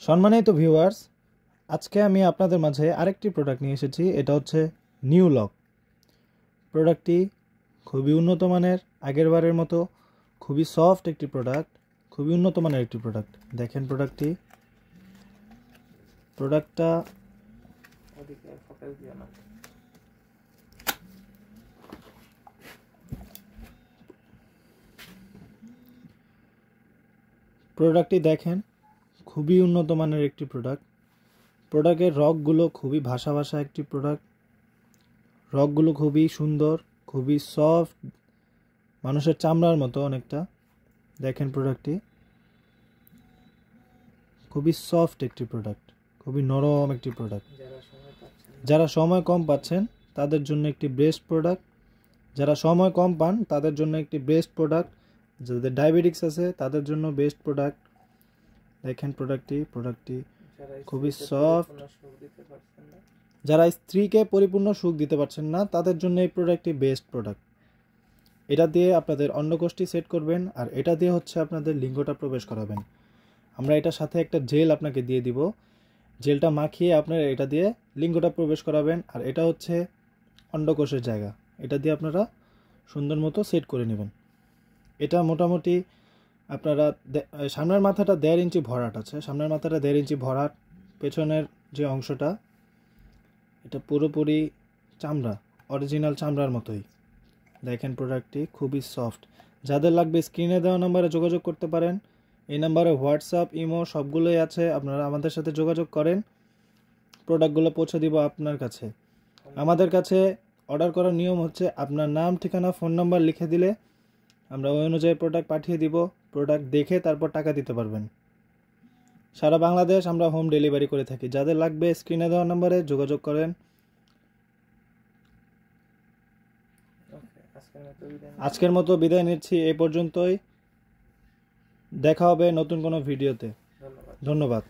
সম্মানিত ভিউয়ার্স, আজকে আমি আপনাদের মাঝে আরেকটি প্রোডাক্ট নিয়ে এসেছি। এটা হচ্ছে নিউ লক। প্রোডাক্টটি খুবই উন্নত মানের, আগের বারের মতো খুবই সফট একটি প্রোডাক্ট, খুবই উন্নত মানের একটি প্রোডাক্ট। দেখেন প্রোডাক্টটা প্রোডাক্টটি দেখেন, খুবই উন্নত মানের একটি প্রোডাক্টের রগগুলো খুবই ভাসা ভাসা একটি প্রোডাক্ট। রগগুলো খুবই সুন্দর, খুবই সফট, মানুষের চামড়ার মতো অনেকটা। দেখেন প্রোডাক্টটি খুবই সফট একটি প্রোডাক্ট, খুবই নরম একটি প্রোডাক্ট। যারা সময় কম পাচ্ছেন তাদের জন্য একটি বেস্ট প্রোডাক্ট। যারা সময় কম পান তাদের জন্য একটি বেস্ট প্রোডাক্ট। যাদের ডায়াবেটিক্স আছে তাদের জন্য বেস্ট প্রোডাক্ট। দেখেন প্রোডাক্টটি খুবই সফট। যারা স্ত্রীকে পরিপূর্ণ সুখ দিতে পারছেন না তাদের জন্য এই প্রোডাক্টটি বেস্ট প্রোডাক্ট। এটা দিয়ে আপনাদের অন্ডকোষটি সেট করবেন, আর এটা দিয়ে হচ্ছে আপনাদের লিঙ্গটা প্রবেশ করাবেন। আমরা এটার সাথে একটা জেল আপনাকে দিয়ে দিব। জেলটা মাখিয়ে আপনারা এটা দিয়ে লিঙ্গটা প্রবেশ করাবেন, আর এটা হচ্ছে অন্ডকোষের জায়গা। এটা দিয়ে আপনারা সুন্দর মতো সেট করে নেবেন। এটা মোটামুটি আপনারা সামনের মাথাটা 1.5 ইঞ্চি ভরাট আছে, সামনের মাথাটা 1.5 ইঞ্চি ভরাট। পেছনের যে অংশটা এটা পুরোপুরি চামড়া, অরিজিনাল চামড়ার মতোই। দেখেন প্রোডাক্টটি খুবই সফট। যাদের লাগবে স্ক্রিনে দেওয়া নাম্বারে যোগাযোগ করতে পারেন। এই নাম্বারে হোয়াটসঅ্যাপ, ইমো সবগুলোই আছে। আপনারা আমাদের সাথে যোগাযোগ করেন, প্রোডাক্টগুলো পৌঁছে দিব আপনার কাছে। আমাদের কাছে অর্ডার করার নিয়ম হচ্ছে আপনার নাম, ঠিকানা, ফোন নাম্বার লিখে দিলে আমরা ওই অনুযায়ী প্রোডাক্ট পাঠিয়ে দিব। প্রোডাক্ট দেখে তারপর টাকা দিতে পারবেন। সারা বাংলাদেশ আমরা হোম ডেলিভারি করে থাকি। যাদের লাগবে স্ক্রিনে দেওয়া নাম্বারে যোগাযোগ করেন। আজকের মতো বিদায় নিচ্ছি এই পর্যন্তই। দেখা হবে নতুন কোনো ভিডিওতে। ধন্যবাদ।